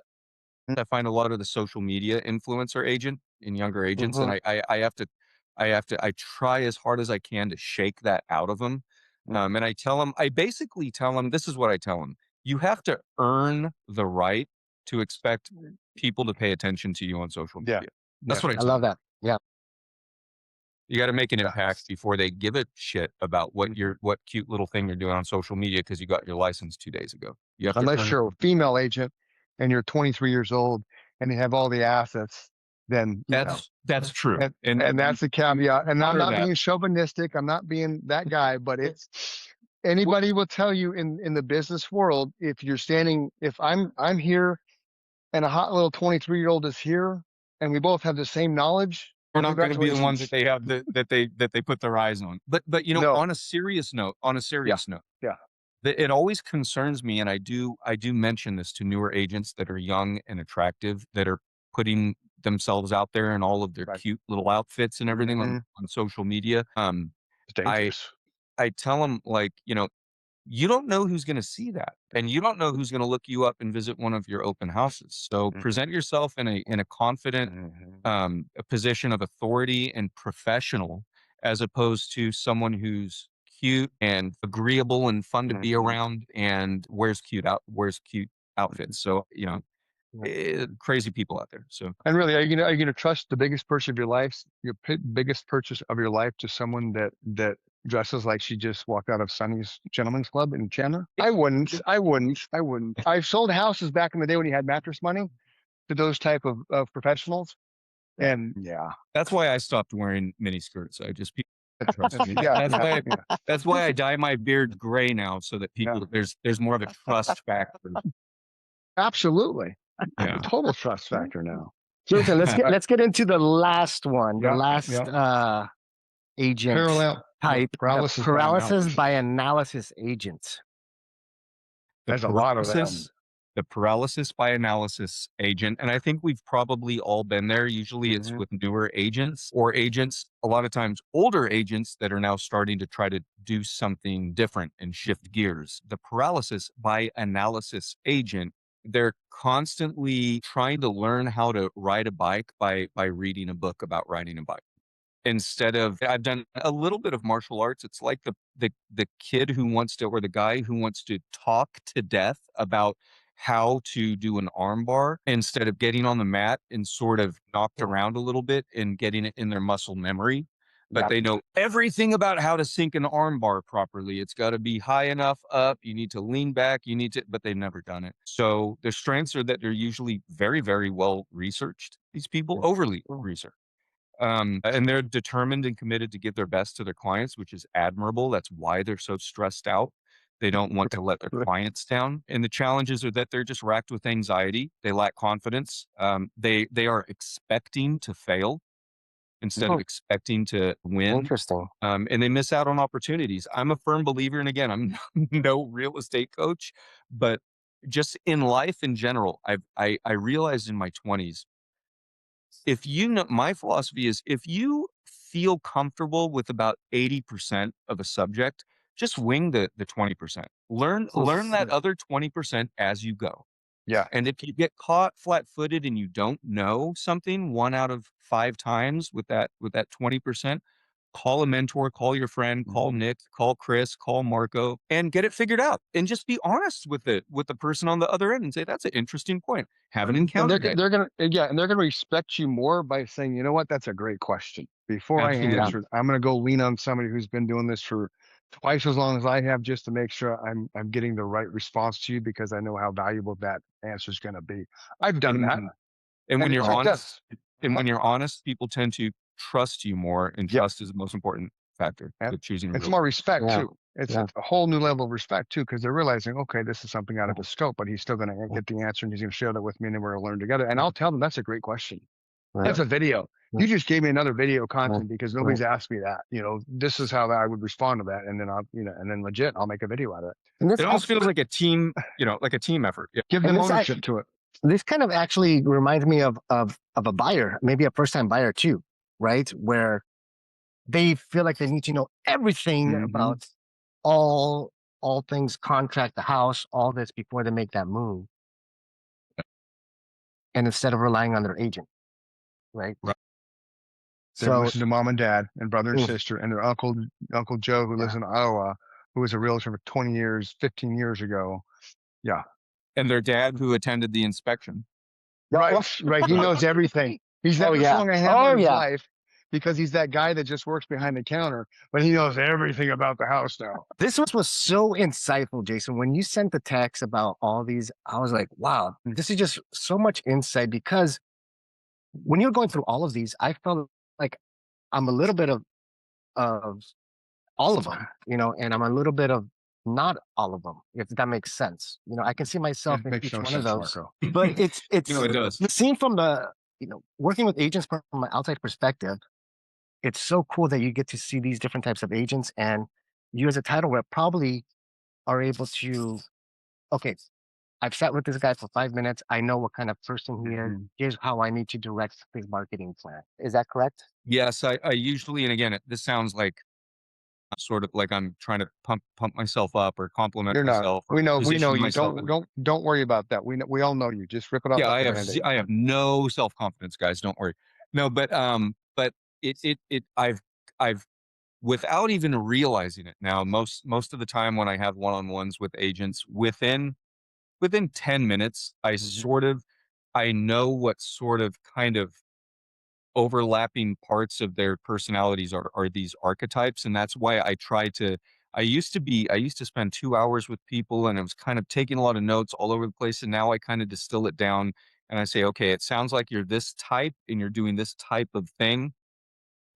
I find a lot of the social media influencer agent in younger agents, and I try as hard as I can to shake that out of them. And I basically tell them, this is what I tell them: you have to earn the right to expect people to pay attention to you on social media. That's what I tell love them. that. Yeah. You got to make an impact before they give a shit about what cute little thing you're doing on social media because you got your license 2 days ago. Unless you're a female agent and you're 23 years old and you have all the assets, then that's true. And that's the caveat. And I'm not being chauvinistic. I'm not being that guy, but it's anybody will tell you in the business world, if I'm here and a hot little 23-year-old is here and we both have the same knowledge, we're not going to be the ones that they have that they put their eyes on. But on a serious note, it always concerns me, and I do mention this to newer agents that are young and attractive, that are putting themselves out there in all of their cute little outfits and everything on social media. I tell them, like, you don't know who's going to see that, and you don't know who's going to look you up and visit one of your open houses. So present yourself in a confident a position of authority and professional, as opposed to someone who's cute and agreeable and fun to be around and wears cute outfits. So crazy people out there. So, and really, are you going to trust the biggest purchase of your life, biggest purchase of your life, to someone that dresses like she just walked out of Sonny's Gentlemen's Club in Chandler? I wouldn't. I've sold houses back in the day when you had mattress money to those type of professionals. And that's why I stopped wearing mini skirts. I just trust me. That's why I dye my beard gray now, so that people there's more of a trust factor. Absolutely. Total trust factor now. Jason, let's get into the last one. The last agent parallel type, paralysis by analysis agents. There's a lot of them. the paralysis by analysis agent. And I think we've probably all been there. Usually it's with newer agents or agents, a lot of times older agents that are now starting to try to do something different and shift gears. The paralysis by analysis agent, they're constantly trying to learn how to ride a bike by reading a book about riding a bike. Instead of, I've done a little bit of martial arts. It's like the kid who wants to, or the guy who wants to talk to death about how to do an arm bar instead of getting on the mat and sort of knocked around a little bit and getting it in their muscle memory. But they know everything about how to sink an arm bar properly. It's got to be high enough up. You need to lean back. You need to, but they've never done it. So the strengths are that they're usually very, very well researched. These people overly researched. And they're determined and committed to give their best to their clients, which is admirable. That's why they're so stressed out. They don't want to let their clients down. And the challenges are that they're just racked with anxiety. They lack confidence. They are expecting to fail instead of expecting to win. Interesting. And they miss out on opportunities. I'm a firm believer, and again, I'm no real estate coach, but just in life in general, I realized in my 20s, if you know, my philosophy is if you feel comfortable with about 80% of a subject, just wing the 20%. Learn that other 20% as you go. Yeah. And if you get caught flat-footed and you don't know something 1 out of 5 times with that 20%, call a mentor, call your friend, call Nick, call Chris, call Marco, and get it figured out. And just be honest with the person on the other end and say, that's an interesting point. Haven't And encountered it. they're gonna respect you more by saying, you know what, that's a great question. Before Absolutely. I answer, I'm gonna go lean on somebody who's been doing this for twice as long as I have, just to make sure I'm getting the right response to you, because I know how valuable that answer is gonna be. I've done that. And when it you're tricked honest, us. and when you're honest, people tend to trust you more, and Yep. trust is the most important factor And to choosing a it's real more estate. respect Yeah. too. It's Yeah. a whole new level of respect too, because they're realizing, okay, this is something out of his scope, but he's still going to get the answer and he's going to share that with me, and then we're going to learn together. And I'll tell them that's a great question. That's a video. You just gave me another video content because nobody's asked me that. You know, this is how I would respond to that, and then and then legit, I'll make a video out of it. And this It almost feels like a team, like a team effort. Yeah. Give them ownership to it. This kind of actually reminds me of a buyer, maybe a first-time buyer too, right? Where they feel like they need to know everything about all things contract, the house, all this before they make that move. And instead of relying on their agent, right? Right. They So listen to mom and dad and brother and sister and their Uncle Joe, who lives in Iowa, who was a realtor for 20 years, 15 years ago. Yeah. And their dad who attended the inspection. Right. He knows everything. He's never swung a hammer in his life, because he's that guy that just works behind the counter, but he knows everything about the house now. this was so insightful, Jason. When you sent the text about all these, I was like, wow, this is just so much insight, because when you're going through all of these, I felt like I'm a little bit of all of them, and I'm a little bit of not all of them, if that makes sense. I can see myself in each one of those, Marco. but it's It does. seen from the, working with agents from an outside perspective. It's so cool that you get to see these different types of agents, and you as a title rep probably are able to, okay, I've sat with this guy for 5 minutes. I know what kind of person he is. Here's how I need to direct his marketing plan. Is that correct? Yes, I usually, and again, this sounds like sort of like I'm trying to pump myself up or compliment You're not. myself. We know you. Myself. Don't worry about that. We all know you. Just rip it off. Yeah, like I have no self-confidence, guys. Don't worry. No, but I've without even realizing it now, most of the time when I have one-on-ones with agents, within 10 minutes, I know what sort of kind of overlapping parts of their personalities are these archetypes. And that's why I used to spend 2 hours with people, and I was kind of taking a lot of notes all over the place. And now I kind of distill it down, and I say, okay, it sounds like you're this type and you're doing this type of thing.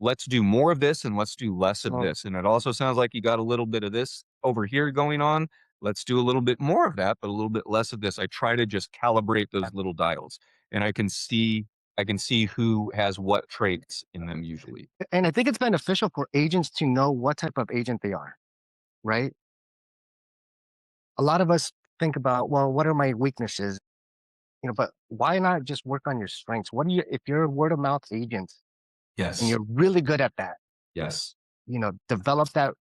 Let's do more of this and let's do less of this. And it also sounds like you got a little bit of this over here going on. Let's do a little bit more of that, but a little bit less of this. I try to just calibrate those little dials, and I can see who has what traits in them usually. And I think it's beneficial for agents to know what type of agent they are, right? A lot of us think about, well, what are my weaknesses? But why not just work on your strengths? What do you, if you're a word of mouth agent and Yes. you're really good at that, Yes. develop that,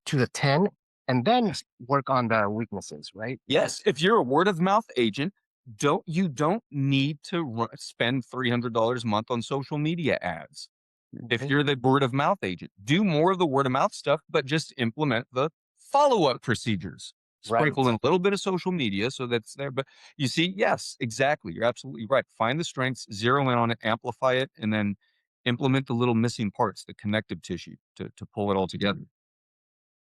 to the 10 and then work on the weaknesses, right? Yes. If you're a word of mouth agent, you don't need to spend $300 a month on social media ads. If Okay. you're the word of mouth agent, do more of the word of mouth stuff, but just implement the follow-up procedures. Sprinkle in Right. a little bit of social media so that's there. But you see, yes, exactly. You're absolutely right. Find the strengths, zero in on it, amplify it, and then implement the little missing parts, the connective tissue to pull it all together.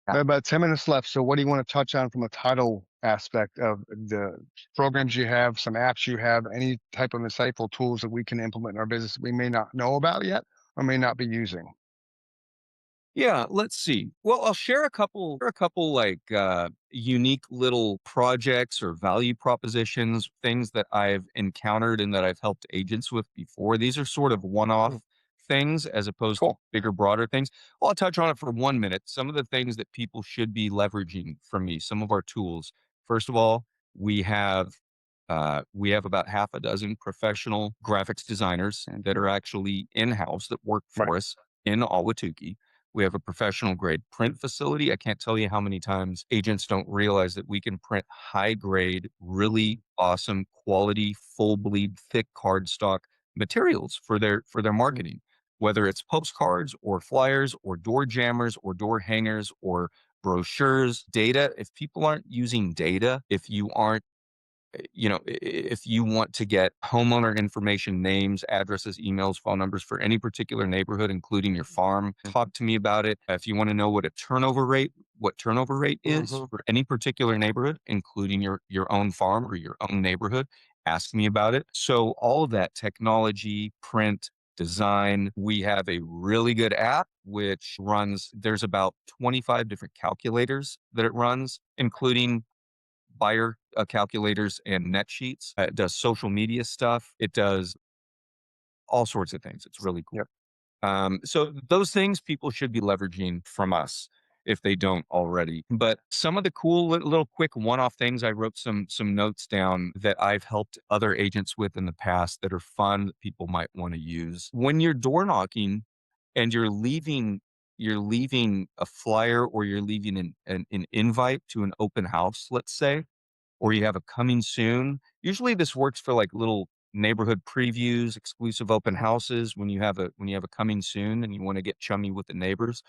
We have about 10 minutes left. So what do you want to touch on from a title aspect of the programs you have, some apps you have, any type of insightful tools that we can implement in our business that we may not know about yet or may not be using? Yeah, let's see. Well, I'll share a couple like unique little projects or value propositions, things that I've encountered and that I've helped agents with before. These are sort of one-off things as opposed to Cool. bigger, broader things. I'll touch on it for 1 minute. Some of the things that people should be leveraging from me, some of our tools. First of all, we have about half a dozen professional graphics designers that are actually in-house that work Right. for us in Ahwatukee. We have a professional grade print facility. I can't tell you how many times agents don't realize that we can print high grade, really awesome quality, full bleed, thick cardstock materials for their marketing, whether it's postcards or flyers or door jammers or door hangers or brochures, data. If people aren't using data, if you aren't if you want to get homeowner information, names, addresses, emails, phone numbers for any particular neighborhood, including your farm, talk to me about it. If you want to know what turnover rate is for any particular neighborhood, including your own farm or your own neighborhood, ask me about it. So all of that technology, print, design, we have a really good app which runs, there's about 25 different calculators that it runs, including buyer calculators and net sheets. It does social media stuff. It does all sorts of things. It's really cool. Yep. So those things people should be leveraging from us if they don't already. But some of the cool little quick one-off things, I wrote some notes down that I've helped other agents with in the past that are fun that people might want to use. When you're door knocking and you're leaving a flyer or you're leaving an invite to an open house, let's say, or you have a coming soon. Usually this works for like little neighborhood previews, exclusive open houses when you have a coming soon and you want to get chummy with the neighbors.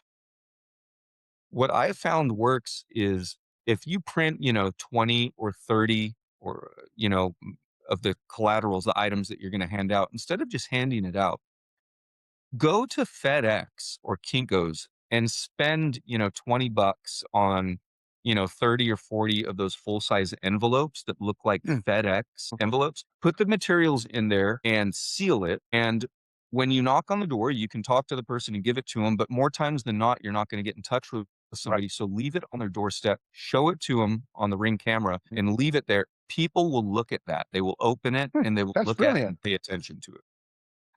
What I found works is if you print, 20 or 30 or of the collaterals, the items that you're going to hand out, instead of just handing it out, go to FedEx or Kinko's and spend, $20 on, 30 or 40 of those full size envelopes that look like FedEx envelopes. Put the materials in there and seal it. And when you knock on the door, you can talk to the person and give it to them. But more times than not, you're not going to get in touch with somebody. So leave it on their doorstep, show it to them on the Ring camera, and leave it there. People will look at that. They will open it and they will That's look at it brilliant. and pay attention to it.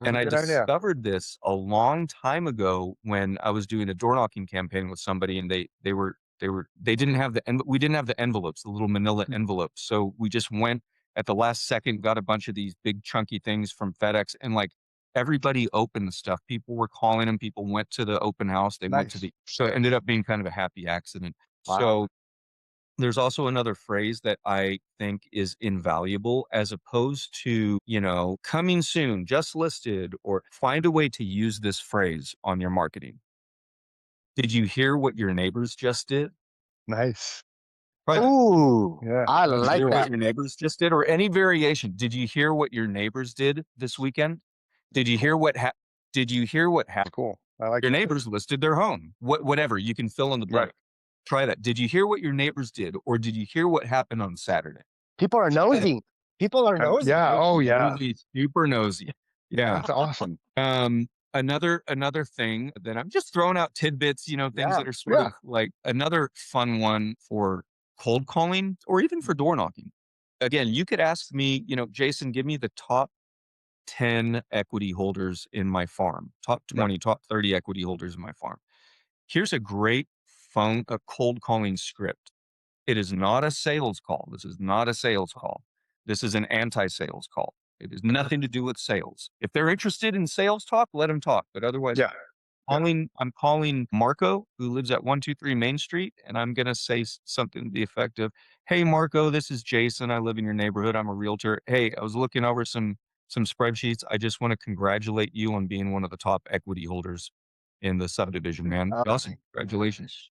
That's And a I good idea. discovered this a long time ago when I was doing a door knocking campaign with somebody, and they didn't have we didn't have the envelopes, the little manila envelopes. So we just went at the last second, got a bunch of these big chunky things from FedEx, and like everybody opened the stuff. People were calling them, people went to the open house, they went to Nice. so it ended up being kind of a happy accident. Wow. So there's also another phrase that I think is invaluable as opposed to, coming soon, just listed, or find a way to use this phrase on your marketing. Did you hear what your neighbors just did? Nice. Try that. Ooh, Yeah. I Did you like hear what that. your neighbors just did? Or any variation. Did you hear what your neighbors did this weekend? Did you hear what did you hear what That's cool. I like your it. neighbors listed their home? Whatever. You can fill in the blank. Right. Try that. Did you hear what your neighbors did? Or did you hear what happened on Saturday? People are nosy. People are nosy. Yeah. Oh, yeah. Nosy, super nosy. Yeah. That's awesome. Another thing that I'm just throwing out tidbits, things Yeah. that are sort of like another fun one for cold calling or even for door knocking. Again, you could ask me, Jason, give me the top 10 equity holders in my farm, top 20, top 30 equity holders in my farm. Here's a great a cold calling script. It is not a sales call. This is not a sales call. This is an anti-sales call. It has nothing to do with sales. If they're interested in sales talk, let them talk. But otherwise, Yeah. I'm calling Marco, who lives at 123 Main Street, and I'm going to say something to the effect of, "Hey, Marco, this is Jason. I live in your neighborhood. I'm a realtor. Hey, I was looking over some spreadsheets. I just want to congratulate you on being one of the top equity holders in the subdivision, man. Oh, Awesome. Congratulations.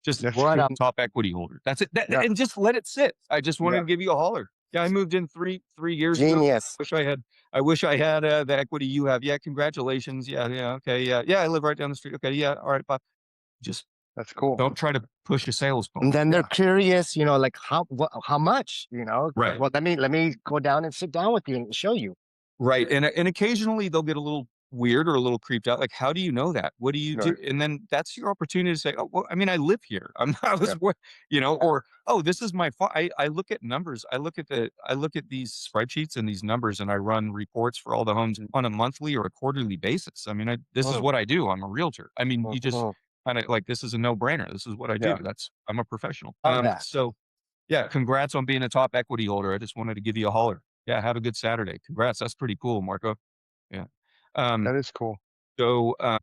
Just That's what cool. top equity holder. That's it. Yeah. And just let it sit. I just wanted Yeah. to give you a holler. Yeah, I moved in three years ago. genius. I wish I had the equity you have. Yeah, congratulations. Yeah, okay, yeah. I live right down the street. Okay, yeah, all right, Bob. Just That's cool. don't try to push a sales And point. then they're curious, like how much, Right. Well, let me go down and sit down with you and show you. Right. And occasionally they'll get a little weird or a little creeped out. Like, how do you know that? What do you do? Right. And then that's your opportunity to say, oh, well, I mean, I live here. I was, Yeah. or, oh, this is my fault. I look at numbers. I look at these spreadsheets and these numbers, and I run reports for all the homes on a monthly or a quarterly basis. I mean, this is what I do. I'm a realtor. I mean, you just kind of like, this is a no brainer. This is what I do. Yeah. I'm a professional. Love that. So yeah, congrats on being a top equity holder. I just wanted to give you a holler. Yeah, have a good Saturday. Congrats. That's pretty cool, Marco. Yeah. That is cool. So well,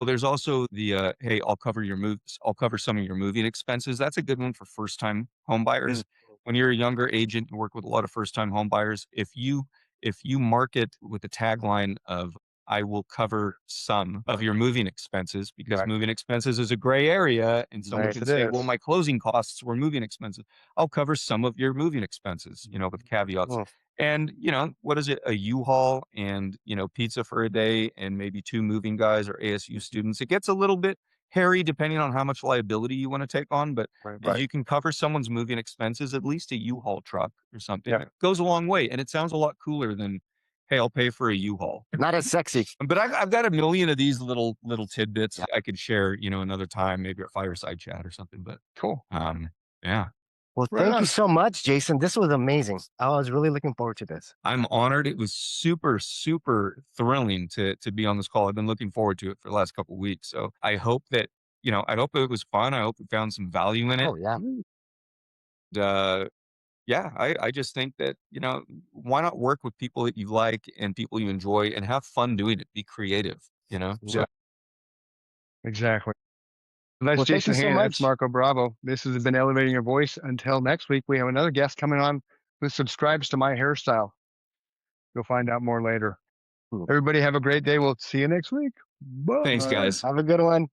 there's also the hey, I'll cover some of your moving expenses. That's a good one for first-time home buyers. When you're a younger agent, you work with a lot of first-time home buyers. If you market with the tagline of I will cover some of your moving expenses, because Right. moving expenses is a gray area, and someone Yes, can it say, is. well, my closing costs were moving expenses. I'll cover some of your moving expenses, with caveats. And, what is it? A U-Haul and, pizza for a day and maybe 2 moving guys or ASU students. It gets a little bit hairy depending on how much liability you want to take on, but if Right. you can cover someone's moving expenses, at least a U-Haul truck or something, Yeah. it goes a long way. And it sounds a lot cooler than, hey, I'll pay for a U-Haul. Not as sexy. But I've got a million of these little tidbits I could share, another time, maybe a fireside chat or something. But Cool. yeah. Well, Right thank on. you so much, Jason. This was amazing. I was really looking forward to this. I'm honored. It was super, super thrilling to be on this call. I've been looking forward to it for the last couple of weeks. So I hope that, I hope it was fun. I hope we found some value in it. Oh yeah. Yeah, I just think that, why not work with people that you like and people you enjoy and have fun doing it? Be creative, So Yeah. Exactly. That's Well, thank Jason you so Heynen. That's much. Marco Bravo. This has been Elevating Your Voice. Until next week, we have another guest coming on who subscribes to my hairstyle. You'll find out more later. Cool. Everybody have a great day. We'll see you next week. Bye. thanks, guys. Have a good one.